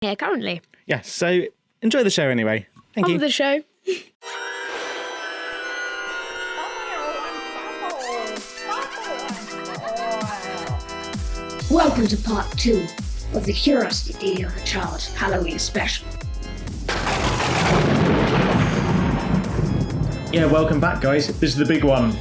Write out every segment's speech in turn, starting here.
here currently. Yes, so enjoy the show anyway. Thank you. Of the show. Welcome to part 2 of the Curiosity of a Child Halloween special. Yeah, welcome back, guys. This is the big one.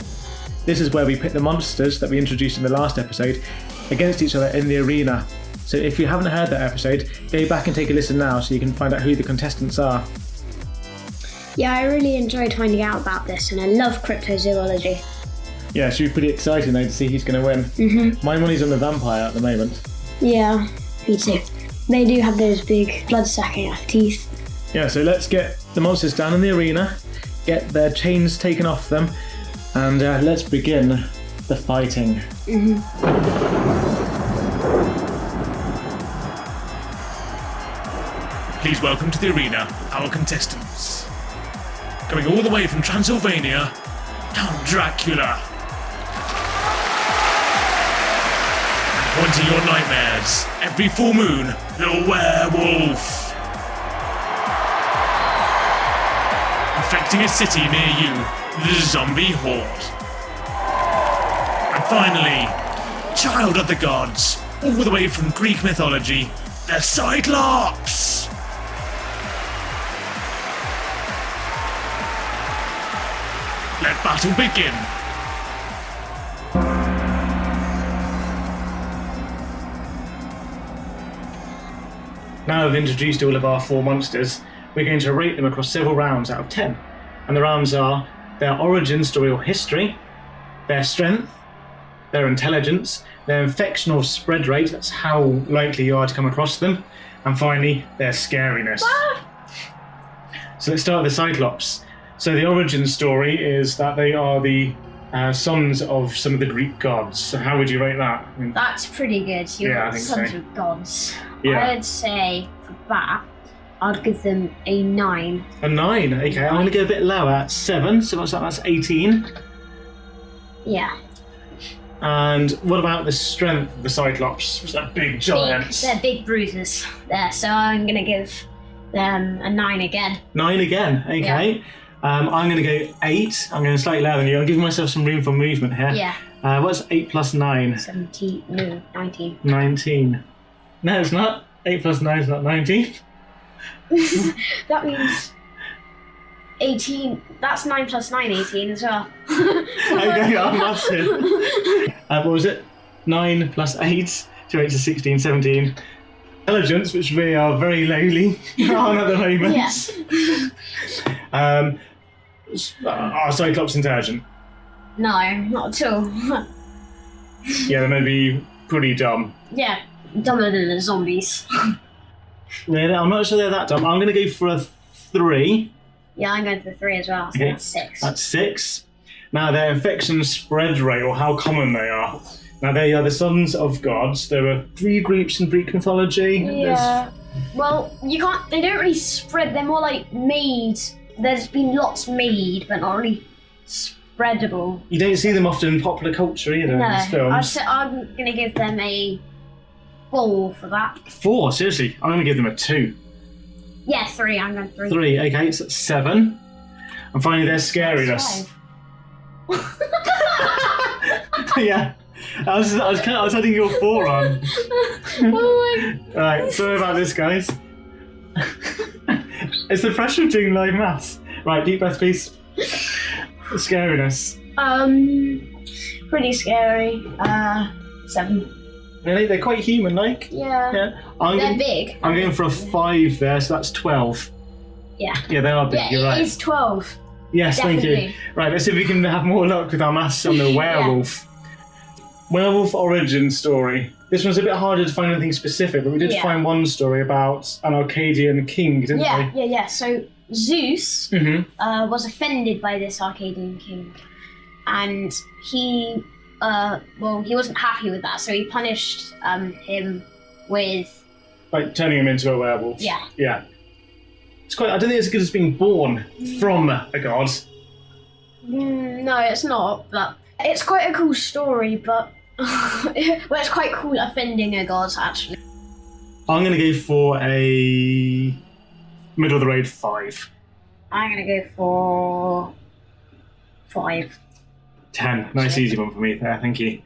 This is where we pit the monsters that we introduced in the last episode against each other in the arena. So if you haven't heard that episode, go back and take a listen now so you can find out who the contestants are. Yeah, I really enjoyed finding out about this, and I love cryptozoology. Yeah, should be pretty exciting though to see who's going to win. Mm-hmm. My money's on the vampire at the moment. Yeah, me too. They do have those big blood-sucking teeth. Yeah, so let's get the monsters down in the arena, get their chains taken off them, and let's begin the fighting. Mm-hmm. Please welcome to the arena our contestants. Coming all the way from Transylvania, Count Dracula. Haunting your nightmares every full moon, the werewolf. Infecting a city near you, the zombie horde. And finally, child of the gods, all the way from Greek mythology, the Cyclops. Let battle begin. Now I've introduced all of our 4 monsters, we're going to rate them across several rounds out of 10. And the rounds are their origin story or history, their strength, their intelligence, their infection or spread rate, that's how likely you are to come across them, and finally, their scariness. So let's start with the Cyclops. So the origin story is that they are the sons of some of the Greek gods. So how would you rate that? I mean, That's pretty good. You're Yeah, I think sons so. of gods. Yeah. I'd say for that, I'd give them a 9. a 9. Okay, I'm going to go a bit lower at 7. So what's that? That's 18. Yeah. And what about the strength of the Cyclops? Was that big giant? They're big bruises there, so I'm gonna give them a 9 again. 9 again. Okay. I'm going to go 8. I'm going to slightly lower than you. I'm giving myself some room for movement here. Yeah. What's 8 plus 9? 17, no, 19. 19. No, it's not. 8 plus 9 is not 19. That means 18. That's 9 plus 9, 18 as well. Okay, I'm massive. What was it? 9 plus 8. 2 8 is 16, 17. Intelligence, which we are very lowly on at the moment. Yes. Are Cyclops intelligent? No, not at all. Yeah, they may be pretty dumb. Yeah, dumber than the zombies. Really? I'm not sure they're that dumb. I'm going to go for a 3. Yeah, I'm going for 3 as well, so Okay. that's 6. That's 6. Now, their infection spread rate, or how common they are. Now, they are the sons of gods. There are 3 groups in Greek mythology. Yeah. Well, you can't. They don't really spread. They're more like made. There's been lots made, but not really spreadable. You don't see them often in popular culture either in these films. I'm gonna give them a 4 for that. 4, seriously. I'm going to give them a 2. Yeah, 3. I'm going 3. 3, okay, so that's 7. And finally, their scariness. Yeah. I was adding your 4 on. Oh Right, sorry about this, guys. It's the pressure of doing live maths. Right, deep breath, please. Scariness. Pretty scary. 7. Really? They're quite human-like. Yeah. Yeah. They're big. I'm going for a 5 there, so that's 12. Yeah. Yeah, they are big, Yeah, you're right. it is 12. Yes, thank you. Definitely. Right, let's see if we can have more luck with our maths on the werewolf. Werewolf origin story. This one's a bit harder to find anything specific, but we did find one story about an Arcadian king, didn't we? Yeah. So Zeus Mm-hmm. was offended by this Arcadian king, and he wasn't happy with that, so he punished him with Like turning him into a werewolf. Yeah. Yeah. It's quite. I don't think it's as good as being born from a god. No, it's not, but it's quite a cool story, but well, it's quite cool offending a god, actually. I'm going to go for a middle of the road 5. I'm gonna go for 5. 10. Nice easy one for me there, thank you.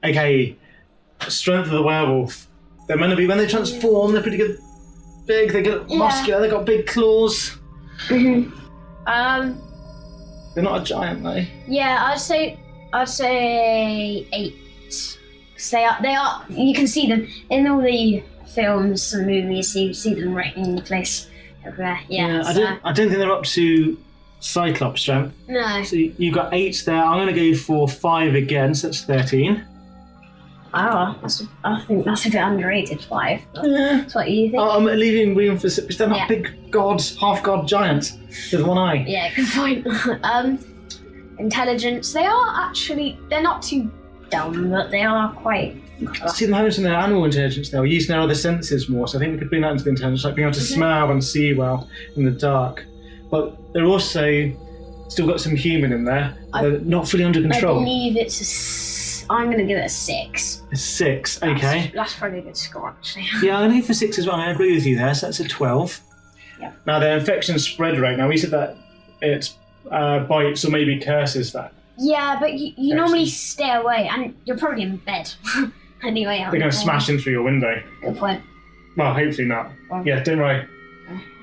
Okay, strength of the werewolf. They're meant to be, when they transform, they're pretty good. Big, they get muscular, they've got big claws. Mm-hmm. They're not a giant though. Yeah, I'd say 8. 'Cause they are. You can see them in all the films and movies. You see them right in the place everywhere. Yeah. I don't think they're up to Cyclops strength. No. So you've got 8 there. I'm going to go for 5 again, so that's 13. Oh, I think that's a bit underrated. 5. That's what you think. I'm leaving room for 6 because they're not Yeah. big gods, half god giants with one eye. Yeah, good point. Intelligence. They're not too dumb, but they are quite. I see them having some of their animal intelligence now, using their other senses more, so I think we could bring that into the intelligence, like being able to smell and see well in the dark. But they're also still got some human in there. They're not fully under I control. believe I'm going to give it a 6. A 6, okay. That's probably a good score, actually. Yeah, I'm going to go for 6 as well. I agree with you there, so that's a 12. Yeah. Now, their infection spread rate, now we said that it's bites or maybe curses that. Yeah, but you normally stay away, and you're probably in bed. Anyway, They're going to smash in through your window. Good point. Well, hopefully not. Well. Yeah, don't worry.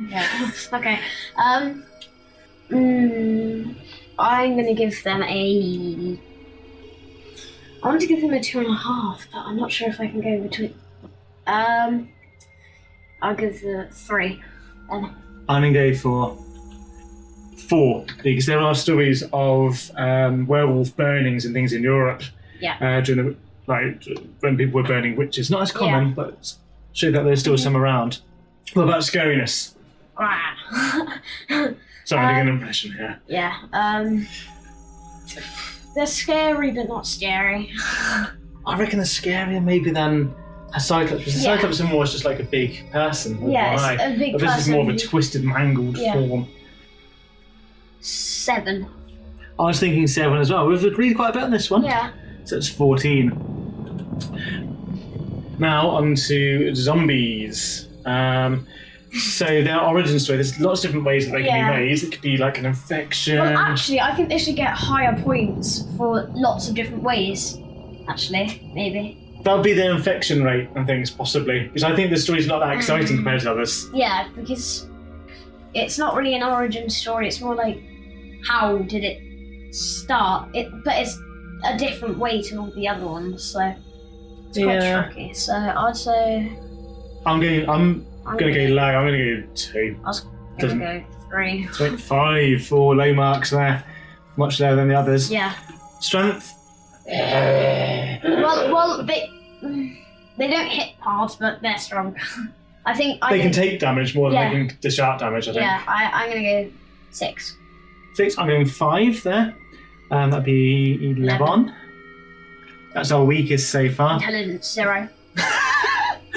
Yeah. Okay. I'm gonna give them a. I want to give them a 2.5, but I'm not sure if I can go between. I'll give the 3. Then. I'm going to go for 4, because there are stories of werewolf burnings and things in Europe. Yeah. During the, when people were burning witches. Not as common, but show that there's still some around. What about scariness? Sorry, I'm doing an impression here. Yeah. They're scary, but not scary. I reckon they're scarier maybe than a Cyclops. Because a Cyclops is more just like a big person. With Yeah, one it's eye. a big But this is more of a person. twisted, mangled form. 7. I was thinking 7 as well. We've agreed quite a bit on this one. Yeah. So it's 14. Now on to zombies. So their origin story, there's lots of different ways that they can be raised. It could be like an infection. Well, actually, I think they should get higher points for lots of different ways. Actually, maybe. That would be their infection rate and things, possibly. Because I think the story's not that exciting compared to others. Yeah, because it's not really an origin story. It's more like how did it start? But it's a different way to all the other ones, so it's quite tricky. So I'd say I'm gonna go low. I'm gonna go 2. I was gonna go 3. 5 for low marks there. Much lower than the others. Yeah. Strength. Well, they don't hit hard, but they're strong. I think They can take damage more than they can dish out damage, I think. Yeah, I'm gonna go 6. 6. I'm going 5 there. That'd be 11. That's our weakest so far. Intelligence 0.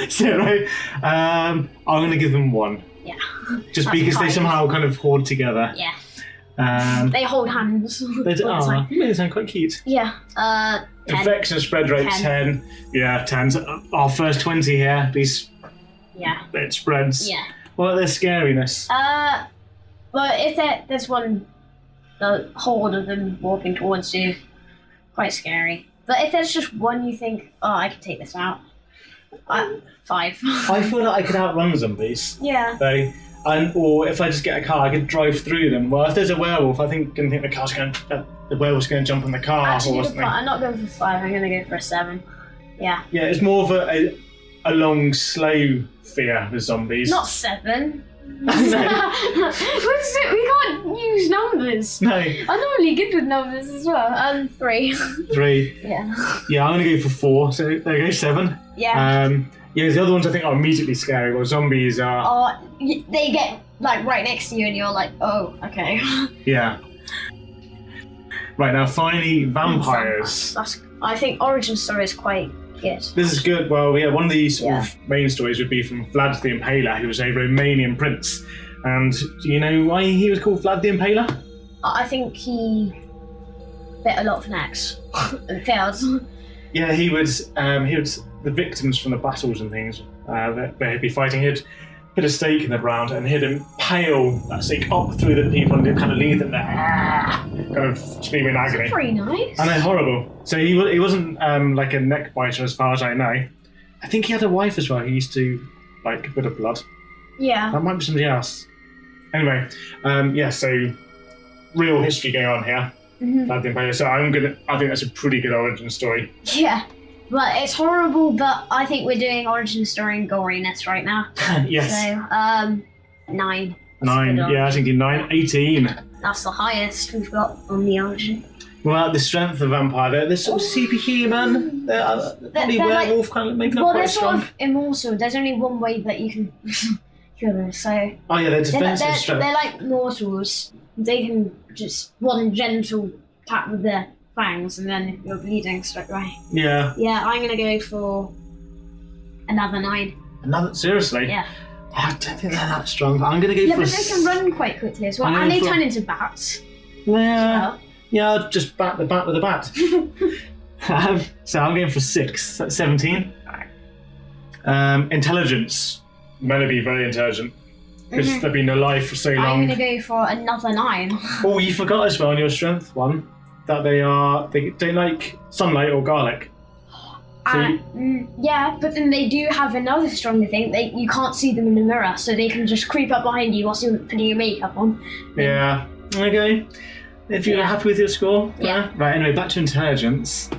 0. I'm going to give them 1. Yeah. Just because they somehow kind of hoard together. Yeah. They hold hands. They sound quite cute. Yeah. 10. Infection spread rate 10. Yeah, 10. So our first 20 here. These. Yeah. It spreads. Yeah. What about their scariness? Well, if there's the horde of them walking towards you, quite scary. But if there's just one you think, oh, I can take this out, 5. I feel like I could outrun zombies. Yeah. Or if I just get a car, I could drive through them. Well, if there's a werewolf, I think the werewolf's going to jump in the car Actually, or something. I'm not going for 5. I'm going to go for a 7. Yeah. Yeah, it's more of a long, slow fear with zombies. Not 7. No. We can't use numbers. No. I'm normally good with numbers as well. 3. 3. Yeah. Yeah, I'm going to go for 4. So there you go, 7. Yeah. Yeah, the other ones I think are immediately scary. Well, zombies are. They get like right next to you, and you're like, oh, okay. Yeah. Right now, finally, vampires. I think origin story is quite good. This is good. Well, yeah, one of the sort of main stories would be from Vlad the Impaler, who was a Romanian prince. And do you know why he was called Vlad the Impaler? I think he bit a lot of an axe and failed. Yeah, he would the victims from the battles and things that they'd be fighting. He'd hit a stake in the ground and he'd impale that stake up through the people and he'd kind of leave them there, kind of screaming in agony. Pretty nice. I know, horrible. So he wasn't like a neck biter as far as I know. I think he had a wife as well who used to like a bit of blood. Yeah. That might be somebody else. Anyway, so real history going on here. Mm-hmm. So I think that's a pretty good origin story. Yeah. But it's horrible, but I think we're doing origin story and goriness right now. Yes. So, 9. 9, yeah, I was thinking 9, 18. That's the highest we've got on the origin. Well, the strength of the vampire, they're sort of superhuman. They're probably werewolf, kind of, maybe not quite strong. They're sort of immortal. There's only one way that you can kill them, so... Oh yeah, their defensive strength. They're like mortals. They can just one gentle tap with their fangs and then you're bleeding straight away. Yeah. Yeah, I'm going to go for another 9. Seriously? Yeah. I don't think they're that strong. I'm going to go for... Yeah, but they can run quite quickly as well. And they turn into bats. Yeah. Yeah, I'll just bat the bat with a bat. So I'm going for 6. That's 17. Intelligence. Men would be very intelligent. Because they've been alive for so long. I'm going to go for another 9. Oh, you forgot as well on your strength one that they don't like sunlight or garlic. So yeah, but then they do have another stronger thing. You can't see them in the mirror, so they can just creep up behind you whilst you're putting your makeup on. Yeah. Okay. If you're happy with your score. Yeah. Right. Anyway, back to intelligence.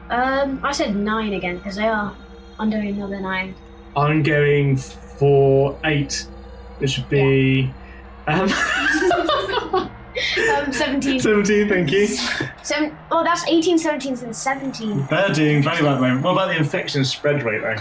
I said 9 again because they are under another 9. I'm going for 8, which would be 17. 17, thank you. That's 18, 17, and 17. They're doing very well at the moment. What about the infection spread rate though?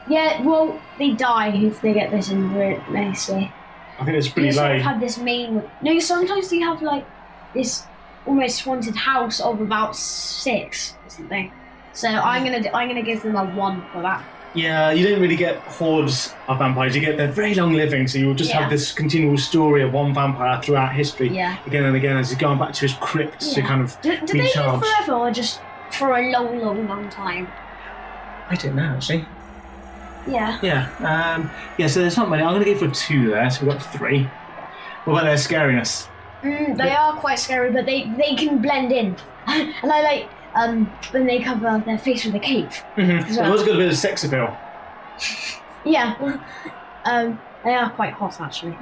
Yeah, well, they die if they get this in nicely. I think it's pretty you low. Sort of have this no, sometimes you have like this almost haunted house of about 6 or something. So I'm gonna give them a 1 for that. Yeah, you don't really get hordes of vampires. They're very long living, so you'll just have this continual story of one vampire throughout history, again and again, as he's going back to his crypt to kind of do they live forever or just for a long, long, long time? I don't know actually. Yeah. Yeah. So there's not many. I'm going to go for 2 there. So we've got 3. What about their scariness? They are quite scary, but they can blend in, and I like. When they cover their face with a cape. Mm-hmm. Well. It was got a bit of sex appeal. Yeah. They are quite hot, actually.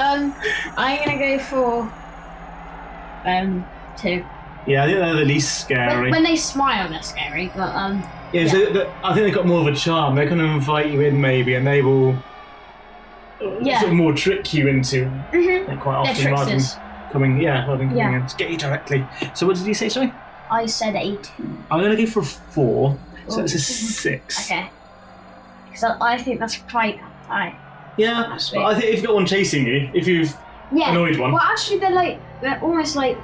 I'm gonna go for 2. Yeah, I think they're the least scary. When they smile, they're scary, but So I think they've got more of a charm. They kind of invite you in, maybe, and they will sort of more trick you into quite often rather than coming in to get you directly. So what did you say, sorry? I said 8. I'm going to go for a 4, so it's a 6. Okay. So I think that's quite high. Yeah, but I think if you've got one chasing you, if you've annoyed one... Well, actually, they're almost like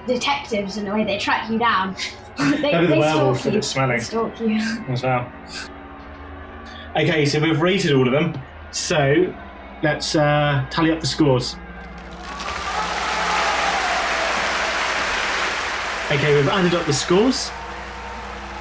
detectives in a way. They track you down. Maybe the werewolf that it's smelling. They stalk you. As well. Okay, so we've rated all of them. So let's tally up the scores. Okay, we've added up the scores,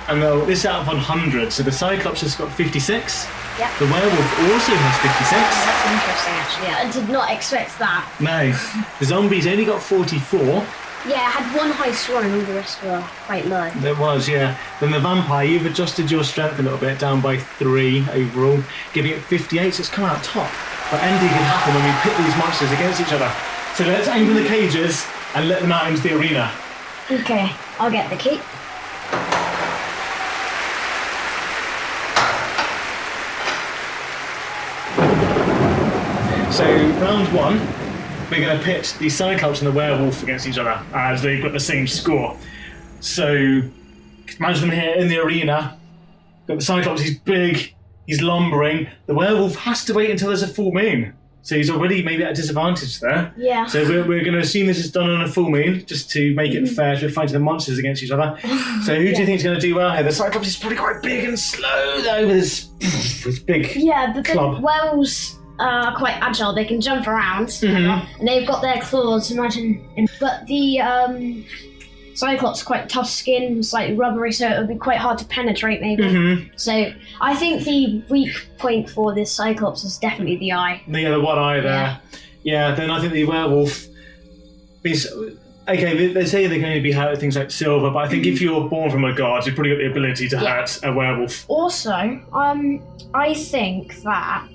and this is out of 100. So the Cyclops has got 56. Yep. The werewolf also has 56. Oh, that's interesting, actually. I did not expect that. No. The zombie's only got 44. Yeah, it had 1 high score and all the rest were quite low. There was, yeah. Then the vampire, you've adjusted your strength a little bit, down by 3 overall, giving it 58, so it's come out top. But anything can happen when we pit these monsters against each other. So let's aim for the cages and let them out into the arena. Okay, I'll get the key. So, round 1, we're going to pit the Cyclops and the werewolf against each other, as they've got the same score. So, imagine them here in the arena. Got the Cyclops, he's big, he's lumbering. The werewolf has to wait until there's a full moon. So he's already maybe at a disadvantage there. Yeah. So we're going to assume this is done on a full moon, just to make it fair to fighting the monsters against each other. So who do you think is going to do well here? The Cyclops is probably quite big and slow though, with his big but club. the werewolves are quite agile. They can jump around, and they've got their claws. Imagine, but the Cyclops quite tough skin, slightly rubbery, so it would be quite hard to penetrate maybe. Mm-hmm. So I think the weak point for this Cyclops is definitely the eye. The one eye there. Yeah, then I think the werewolf is... Okay, they say they can only be hurt with things like silver, but I think if you're born from a god, you've probably got the ability to hurt a werewolf. Also, I think that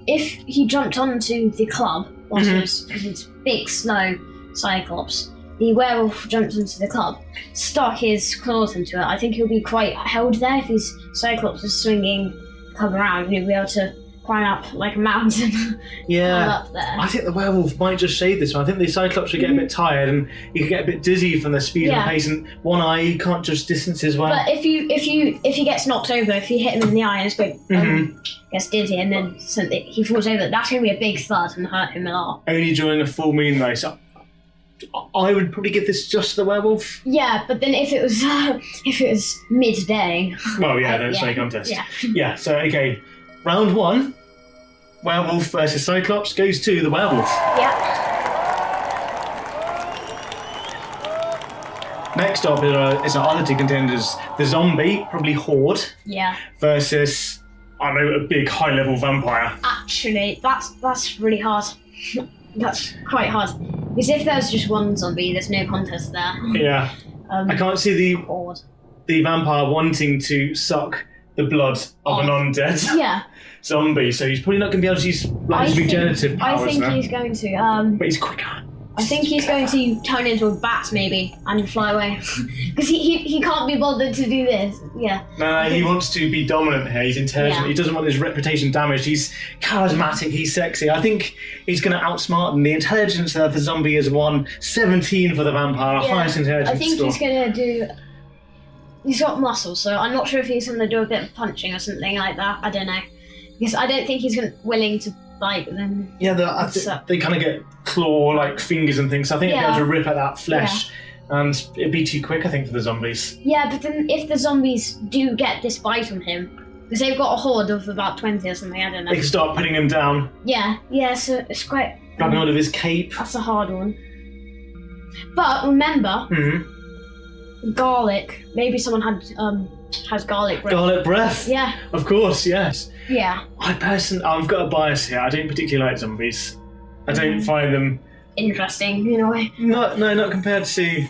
if he jumped onto the club, because it's big, slow Cyclops, the werewolf jumped into the club, stuck his claws into it, I think he'll be quite held there if his Cyclops is swinging the club around, and he'll be able to climb up like a mountain. Climb up there. I think the werewolf might just shade this one. I think the Cyclops would get a bit tired and he could get a bit dizzy from the speed and pace, and one eye he can't just distance as well. But if he gets knocked over, if you hit him in the eye and it's gets dizzy and then he falls over, that's going to be a big thud and hurt him a lot. Only during a full moon though, so I would probably give this just the werewolf. Yeah, but then if it was midday. Well, yeah, then it's no contest. Yeah. So okay, round 1. Werewolf versus Cyclops goes to the werewolf. Yeah. Next up is our other 2 contenders: the zombie, probably Hoard, versus a big high-level vampire. Actually, that's really hard. That's quite hard because if there's just one zombie, there's no contest there. Yeah. I can't see the vampire wanting to suck the blood of an undead zombie, so he's probably not going to be able to use his regenerative powers. I think he's going to. But he's quicker. I think he's going to turn into a bat maybe and fly away because he can't be bothered to do this. Yeah. No, he wants to be dominant here. He's intelligent. He doesn't want his reputation damaged. He's charismatic. He's sexy. I think he's going to outsmart him. The intelligence of the zombie is 17 for the vampire, highest intelligence I think score. he's going to do. He's got muscles, so I'm not sure if he's going to do a bit of punching or something like that. I don't know. Because I don't think he's willing to bite them. Yeah, they kind of get claw-like fingers and things, so I think they'll be able to rip at that flesh, and it'd be too quick, I think, for the zombies. Yeah, but then if the zombies do get this bite on him, because they've got a horde of about 20 or something, I don't know. They can start putting him down. Yeah, so it's quite... Grabbing hold of his cape. That's a hard one. But remember... Garlic. Maybe someone has garlic breath. Garlic breath? Yeah. Of course, yes. Yeah. I've got a bias here. I don't particularly like zombies. I don't find them... interesting, in a way. Not compared to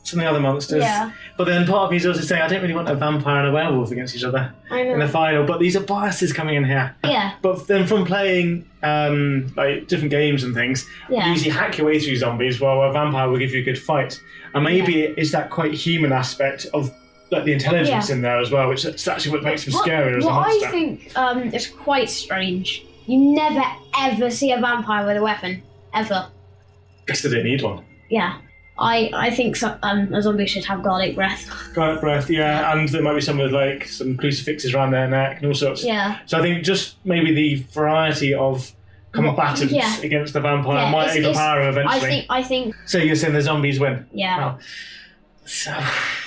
some of the other monsters. Yeah. But then part of me is also saying I don't really want a vampire and a werewolf against each other in the final. But these are biases coming in here. Yeah. But then from playing like different games and things, you usually hack your way through zombies, while a vampire will give you a good fight. And maybe it's that quite human aspect of like the intelligence in there as well, which is actually what makes them scarier as a monster. I think is quite strange. You never ever see a vampire with a weapon, ever. Guess they don't need one. Yeah. I think a zombie should have garlic breath. Garlic breath, yeah, and there might be some with like some crucifixes around their neck and all sorts. Yeah. So I think just maybe the variety of combatants against the vampire might overpower him eventually. I think. So you're saying the zombies win? Yeah. Oh. So.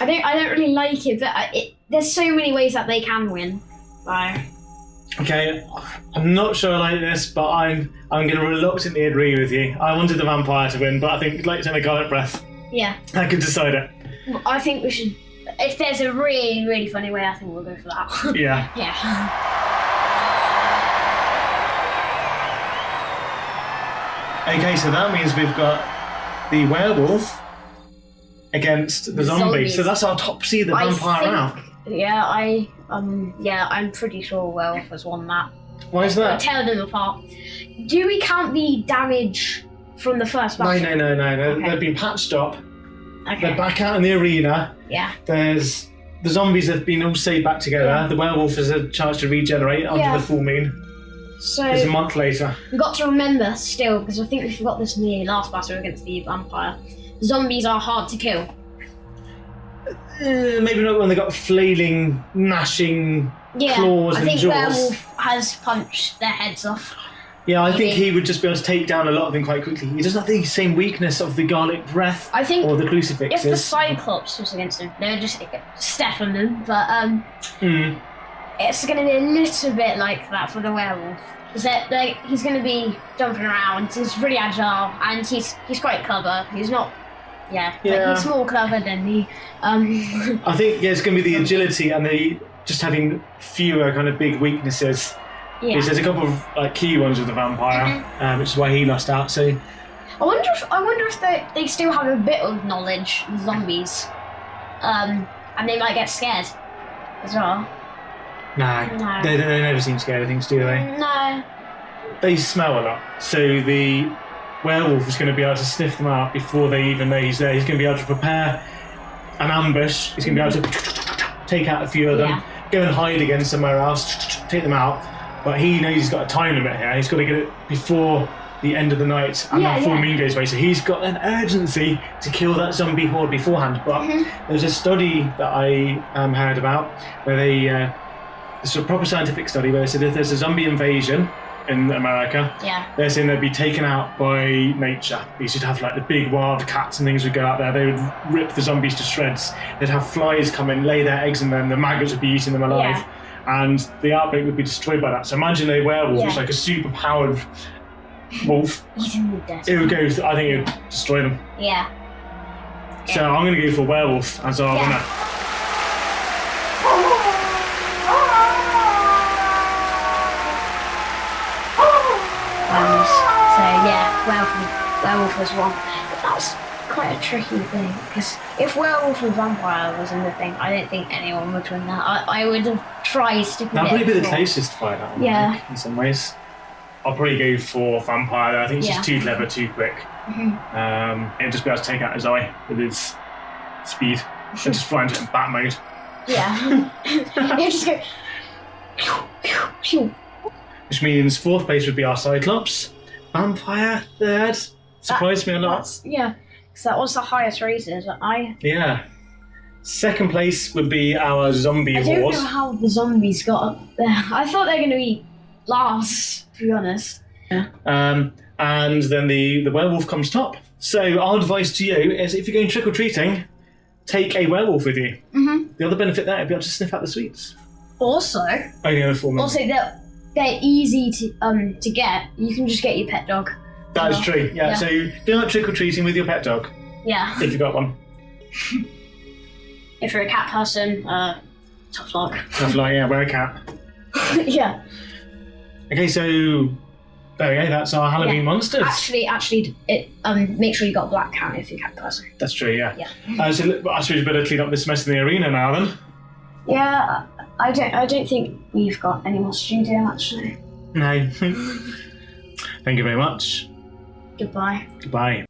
I don't really like it, but there's so many ways that they can win. Okay, I'm not sure I like this, but I'm going to reluctantly agree with you. I wanted the vampire to win, but I think like saying a garlic breath. Yeah. I could decide it. I think we should. If there's a really, really funny way, I think we'll go for that. Yeah. Yeah. Okay, so that means we've got the werewolf against the zombie. Zombies. So that's our top seed, the vampire round. Yeah, I'm pretty sure Werewolf has won that. Why is that? Tear them apart. Do we count the damage from the first battle? No. Okay. They've been patched up. Okay. They're back out in the arena. Yeah. There's the zombies have been all saved back together. Yeah. The werewolf has a chance to regenerate after the full moon. So it's a month later. We've got to remember still, because I think we forgot this in the last battle against the vampire. Zombies are hard to kill. Maybe not when they got flailing, gnashing claws and jaws. I think Werewolf has punched their heads off. Yeah, I think he would just be able to take down a lot of them quite quickly. He doesn't have the same weakness of the garlic breath or the crucifixes. If the Cyclops was against him, they would just step on them. But it's going to be a little bit like that for the werewolf. He's going to be jumping around. He's really agile and he's quite clever. He's not Yeah, Yeah. but he's more clever than the. I think it's going to be the agility and the just having fewer kind of big weaknesses. Yeah. Because there's a couple of key ones with the vampire, which is why he lost out. So I wonder if they still have a bit of knowledge, the zombies, and they might get scared as well. no. They never seem scared of things, do they? No. They smell a lot. So the werewolf is going to be able to sniff them out before they even know he's there. He's going to be able to prepare an ambush. He's going to be able to take out a few of them, go and hide again somewhere else, take them out. But he knows he's got a time limit here. He's got to get it before the end of the night and that full moon goes away. So he's got an urgency to kill that zombie horde beforehand. But there's a study that I heard about where they, it's a proper scientific study where they said if there's a zombie invasion in America, they're saying they'd be taken out by nature. Because you'd have like the big wild cats and things would go out there. They would rip the zombies to shreds. They'd have flies come in, lay their eggs in them. The maggots would be eating them alive. Yeah. And the outbreak would be destroyed by that. So imagine a werewolf, which is like a super powered wolf. Eating the dead. It would go, I think it would destroy them. Yeah. So I'm going to go for werewolf as our winner. Werewolf was wrong. But that's quite a tricky thing, because if werewolf and vampire was in the thing, I don't think anyone would win that. I would have tried to predict. That'd probably be the more. closest fight, that one, Yeah. I think, in some ways. I'll probably go for vampire though. I think it's just too clever, too quick. It'd just be able to take out his eye with his speed. And just fly into it in bat mode. Yeah. You just go. Which means fourth place would be our Cyclops. Vampire third. Surprised me a lot. Yeah, because that was the highest rated. Yeah. Second place would be our zombie I don't horde. know how the zombies got up there. I thought they were going to be last, to be honest. And then the werewolf comes top. So our advice to you is if you're going trick-or-treating, take a werewolf with you. The other benefit there would be able to sniff out the sweets. Also, Only over 4 minutes. also they're easy to get. You can just get your pet dog. That is true, yeah. So go out trick-or-treating with your pet dog, Yeah. if you've got one. If you're a cat person, tough luck. Tough luck, yeah, wear a cat. Yeah. Okay, so there we go, that's our Halloween monsters. Actually, make sure you got a black cat if you're a cat person. That's true, yeah. Yeah. So I suppose we better clean up this mess in the arena now then. Yeah, I don't think we've got any more studio actually. No. Thank you very much. Goodbye. Goodbye.